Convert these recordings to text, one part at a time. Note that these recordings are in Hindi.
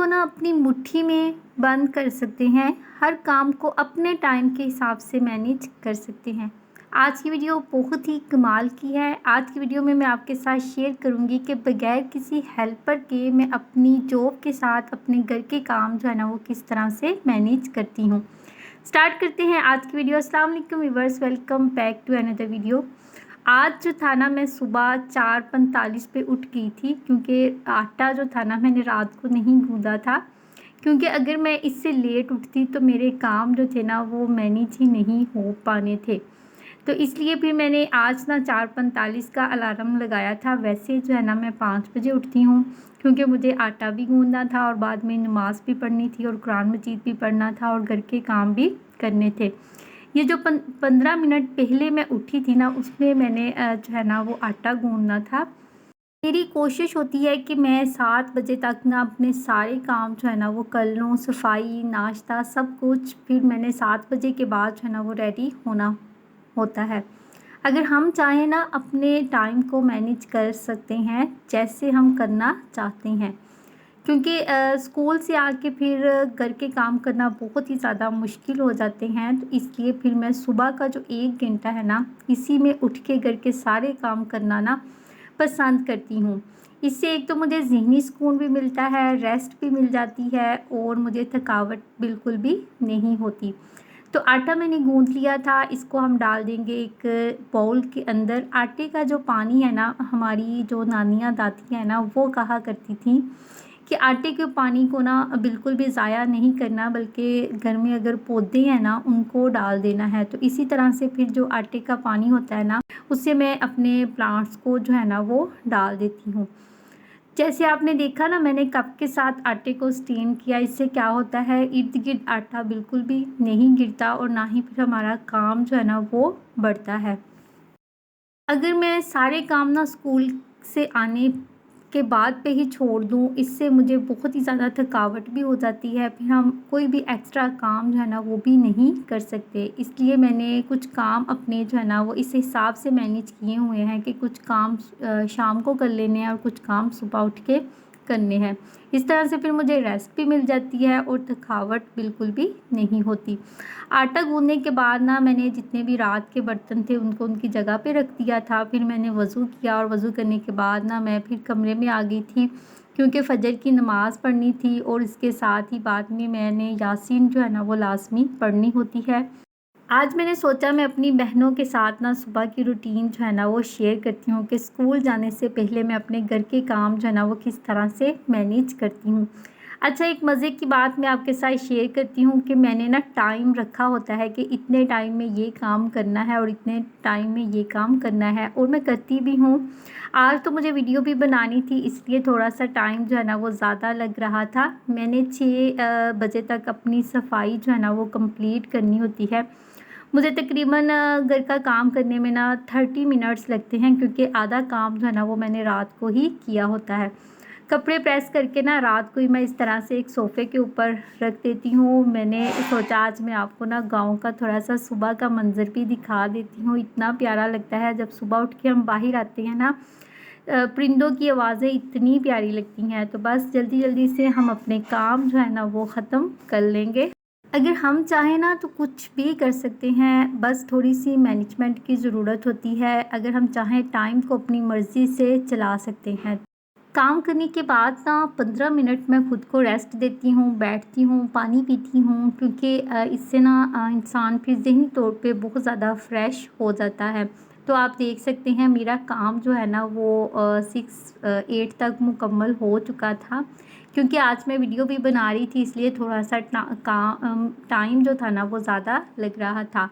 को ना अपनी मुट्ठी में बंद कर सकते हैं, हर काम को अपने टाइम के हिसाब से मैनेज कर सकते हैं। आज की वीडियो बहुत ही कमाल की है। आज की वीडियो में मैं आपके साथ शेयर करूंगी कि बगैर किसी हेल्पर के मैं अपनी जॉब के साथ अपने घर के काम जो है ना वो किस तरह से मैनेज करती हूँ। स्टार्ट करते हैं आज की वीडियो। अस्सलाम वालेकुम viewers, welcome back to another video. आज जो था ना मैं सुबह 4:45 पे उठ गई थी, क्योंकि आटा जो था ना मैंने रात को नहीं गूँधा था, क्योंकि अगर मैं इससे लेट उठती तो मेरे काम जो थे ना वो मैनेज ही नहीं हो पाने थे। तो इसलिए फिर मैंने आज ना 4:45 का अलार्म लगाया था। वैसे जो है ना मैं 5 बजे उठती हूँ, क्योंकि मुझे आटा भी गूँधना था और बाद में नमाज़ भी पढ़नी थी और कुरान मजीद भी पढ़ना था और घर के काम भी करने थे। ये जो 15 मिनट पहले मैं उठी थी ना उसमें मैंने जो है ना वो आटा गूँधना था। मेरी कोशिश होती है कि मैं 7 बजे तक ना अपने सारे काम जो है ना वो कर लूँ, सफाई, नाश्ता सब कुछ। फिर मैंने 7 बजे के बाद जो है ना वो रेडी होना होता है। अगर हम चाहें ना अपने टाइम को मैनेज कर सकते हैं जैसे हम करना चाहते हैं, क्योंकि स्कूल से आके फिर घर के काम करना बहुत ही ज़्यादा मुश्किल हो जाते हैं। तो इसलिए फिर मैं सुबह का जो 1 घंटा है ना इसी में उठ के घर के सारे काम करना ना पसंद करती हूँ। इससे एक तो मुझे ज़हनी सुकून भी मिलता है, रेस्ट भी मिल जाती है और मुझे थकावट बिल्कुल भी नहीं होती। तो आटा मैंने गूँध लिया था, इसको हम डाल देंगे एक बाउल के अंदर। आटे का जो पानी है ना, हमारी जो नानियाँ दादियाँ हैं ना वो कहा करती थी कि आटे के पानी को ना बिल्कुल भी ज़ाया नहीं करना, बल्कि घर में अगर पौधे हैं ना उनको डाल देना है। तो इसी तरह से फिर जो आटे का पानी होता है ना उससे मैं अपने प्लांट्स को जो है ना वो डाल देती हूँ। जैसे आपने देखा ना मैंने कप के साथ आटे को स्टीम किया, इससे क्या होता है इर्द गिर्द आटा बिल्कुल भी नहीं गिरता और ना ही फिर हमारा काम जो है ना वो बढ़ता है। अगर मैं सारे काम ना स्कूल से आने के बाद पे ही छोड़ दूँ, इससे मुझे बहुत ही ज़्यादा थकावट भी हो जाती है। फिर हम कोई भी एक्स्ट्रा काम जो है ना वो भी नहीं कर सकते। इसलिए मैंने कुछ काम अपने जो है ना वो इस हिसाब से मैनेज किए हुए हैं कि कुछ काम शाम को कर लेने हैं और कुछ काम सुबह उठ के करने हैं। इस तरह से फिर मुझे रेस्ट भी मिल जाती है और थकावट बिल्कुल भी नहीं होती। आटा गूँधने के बाद ना मैंने जितने भी रात के बर्तन थे उनको उनकी जगह पे रख दिया था। फिर मैंने वज़ू किया और वज़ू करने के बाद ना मैं फिर कमरे में आ गई थी, क्योंकि फ़जर की नमाज़ पढ़नी थी और इसके साथ ही बाद में मैंने यासीन जो है ना वो लाज़मी पढ़नी होती है। आज मैंने सोचा मैं अपनी बहनों के साथ ना सुबह की रूटीन जो है ना वो शेयर करती हूँ कि स्कूल जाने से पहले मैं अपने घर के काम जो है ना वो किस तरह से मैनेज करती हूँ। अच्छा, एक मज़े की बात मैं आपके साथ शेयर करती हूँ कि मैंने ना टाइम रखा होता है कि इतने टाइम में ये काम करना है और इतने टाइम में ये काम करना है, और मैं करती भी हूँ। आज तो मुझे वीडियो भी बनानी थी, इसलिए थोड़ा सा टाइम जो है ना वो ज़्यादा लग रहा था। मैंने 6 बजे तक अपनी सफाई जो है ना वो कंप्लीट करनी होती है। मुझे तकरीबन घर का काम करने में ना 30 मिनट्स लगते हैं, क्योंकि आधा काम जो है ना वो मैंने रात को ही किया होता है। कपड़े प्रेस करके ना रात को ही मैं इस तरह से एक सोफ़े के ऊपर रख देती हूँ। मैंने सोचा आज मैं आपको ना गाँव का थोड़ा सा सुबह का मंज़र भी दिखा देती हूँ। इतना प्यारा लगता है जब सुबह उठ के हम बाहर आते हैं ना, परिंदों की आवाज़ें इतनी प्यारी लगती हैं। तो बस जल्दी जल्दी से हम अपने काम जो है ना वो ख़त्म कर लेंगे। अगर हम चाहें ना तो कुछ भी कर सकते हैं, बस थोड़ी सी मैनेजमेंट की ज़रूरत होती है। अगर हम चाहें टाइम को अपनी मर्ज़ी से चला सकते हैं। काम करने के बाद ना 15 मिनट मैं खुद को रेस्ट देती हूँ, बैठती हूँ, पानी पीती हूँ, क्योंकि इससे ना इंसान फिर ज़हनी तौर पे बहुत ज़्यादा फ्रेश हो जाता है। तो आप देख सकते हैं मेरा काम जो है ना वो 8 तक मुकम्मल हो चुका था, क्योंकि आज मैं वीडियो भी बना रही थी, इसलिए थोड़ा सा टाइम जो था ना वो ज़्यादा लग रहा था।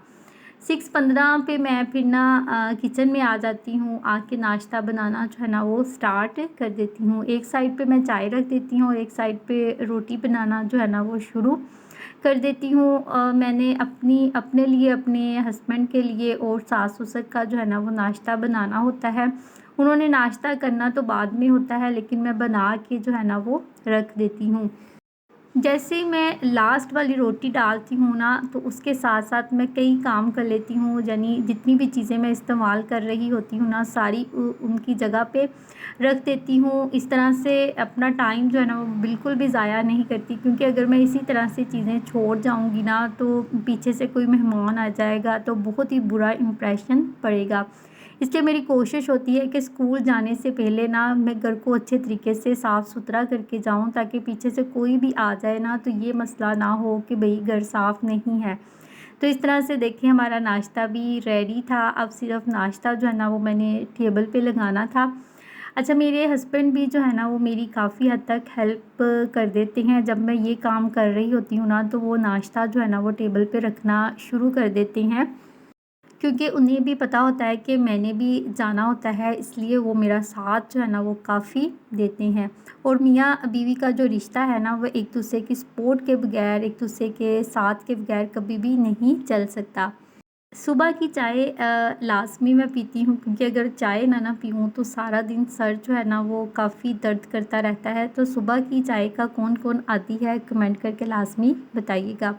6:15 पे मैं फिर ना किचन में आ जाती हूँ। आके नाश्ता बनाना जो है ना वो स्टार्ट कर देती हूँ। एक साइड पे मैं चाय रख देती हूँ और एक साइड पे रोटी बनाना जो है ना वो शुरू कर देती हूँ। मैंने अपने लिए, अपने हस्बैंड के लिए और सास ससुर का जो है ना वो नाश्ता बनाना होता है। उन्होंने नाश्ता करना तो बाद में होता है, लेकिन मैं बना के जो है ना वो रख देती हूँ। जैसे ही मैं लास्ट वाली रोटी डालती हूँ ना, तो उसके साथ साथ मैं कई काम कर लेती हूँ, यानी जितनी भी चीज़ें मैं इस्तेमाल कर रही होती हूँ ना, सारी उनकी जगह पे रख देती हूँ। इस तरह से अपना टाइम जो है ना वो बिल्कुल भी ज़ाया नहीं करती, क्योंकि अगर मैं इसी तरह से चीज़ें छोड़ जाऊँगी ना, तो पीछे से कोई मेहमान आ जाएगा तो बहुत ही बुरा इम्प्रेशन पड़ेगा। इसलिए मेरी कोशिश होती है कि स्कूल जाने से पहले ना मैं घर को अच्छे तरीके से साफ़ सुथरा करके जाऊँ, ताकि पीछे से कोई भी आ जाए ना तो ये मसला ना हो कि भई घर साफ़ नहीं है। तो इस तरह से देखिए हमारा नाश्ता भी रेडी था। अब सिर्फ़ नाश्ता जो है ना वो मैंने टेबल पे लगाना था। अच्छा, मेरे हस्बैंड भी जो है ना वो मेरी काफ़ी हद तक हेल्प कर देते हैं। जब मैं ये काम कर रही होती हूँ ना, तो वो नाश्ता जो है ना वो टेबल पे रखना शुरू कर देते हैं, क्योंकि उन्हें भी पता होता है कि मैंने भी जाना होता है, इसलिए वो मेरा साथ जो है ना वो काफ़ी देते हैं। और मियाँ बीवी का जो रिश्ता है ना वो एक दूसरे की सपोर्ट के बगैर, एक दूसरे के साथ के बगैर कभी भी नहीं चल सकता। सुबह की चाय लाज़मी मैं पीती हूँ, क्योंकि अगर चाय ना पीऊँ तो सारा दिन सर जो है ना वो काफ़ी दर्द करता रहता है। तो सुबह की चाय का कौन-कौन आदी है, कमेंट करके लाज़मी बताइएगा।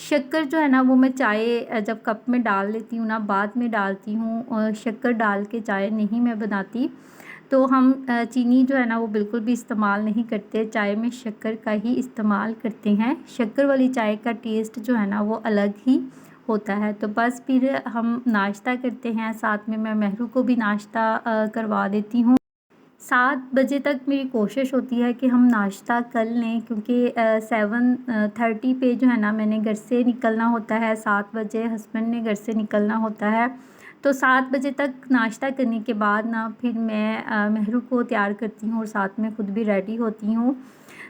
शक्कर जो है ना वो मैं चाय जब कप में डाल लेती हूँ ना, बाद में डालती हूँ, और शक्कर डाल के चाय नहीं मैं बनाती। तो हम चीनी जो है ना वो बिल्कुल भी इस्तेमाल नहीं करते, चाय में शक्कर का ही इस्तेमाल करते हैं। शक्कर वाली चाय का टेस्ट जो है ना वो अलग ही होता है। तो बस फिर हम नाश्ता करते हैं, साथ में मैं मेहरू को भी नाश्ता करवा देती हूँ। 7 बजे तक मेरी कोशिश होती है कि हम नाश्ता कर लें, क्योंकि 7:30 पे जो है ना मैंने घर से निकलना होता है, 7 बजे हस्बैंड ने घर से निकलना होता है। तो 7 बजे तक नाश्ता करने के बाद ना फिर मैं मेहरू को तैयार करती हूँ और साथ में खुद भी रेडी होती हूँ।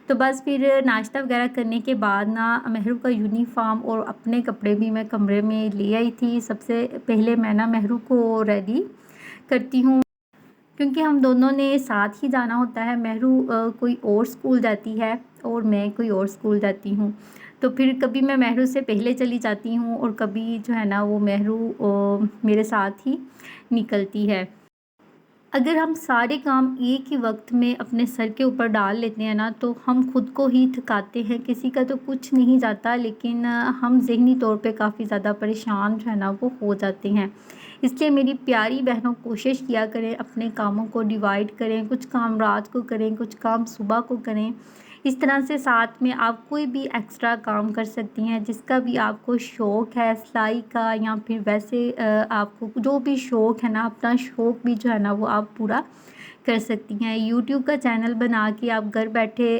तो बस फिर नाश्ता वगैरह करने के बाद ना मेहरू का यूनिफ़ॉर्म और अपने कपड़े भी मैं कमरे में ले आई थी। सबसे पहले मैं ना मेहरू को रेडी करती हूँ, क्योंकि हम दोनों ने साथ ही जाना होता है। मेहरू कोई और स्कूल जाती है और मैं कोई और स्कूल जाती हूँ। तो फिर कभी मैं मेहरू से पहले चली जाती हूँ और कभी जो है ना वो मेहरू मेरे साथ ही निकलती है। अगर हम सारे काम एक ही वक्त में अपने सर के ऊपर डाल लेते हैं ना, तो हम खुद को ही थकाते हैं। किसी का तो कुछ नहीं जाता, लेकिन हम ज़हनी तौर पे काफ़ी ज़्यादा परेशान जो है ना वो हो जाते हैं। इसलिए मेरी प्यारी बहनों, कोशिश किया करें अपने कामों को डिवाइड करें, कुछ काम रात को करें, कुछ काम सुबह को करें। इस तरह से साथ में आप कोई भी एक्स्ट्रा काम कर सकती हैं, जिसका भी आपको शौक़ है सिलाई का, या फिर वैसे आपको जो भी शौक़ है ना, अपना शौक़ भी जो है ना वो आप पूरा कर सकती हैं। यूट्यूब का चैनल बना के आप घर बैठे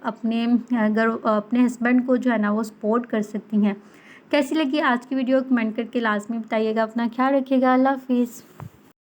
अपने हस्बैंड को जो है ना वो सपोर्ट कर सकती हैं। कैसी लगी आज की वीडियो, कमेंट करके लाज़मी बताइएगा। अपना ख्याल रखिएगा। अल्लाह हाफ़िज़।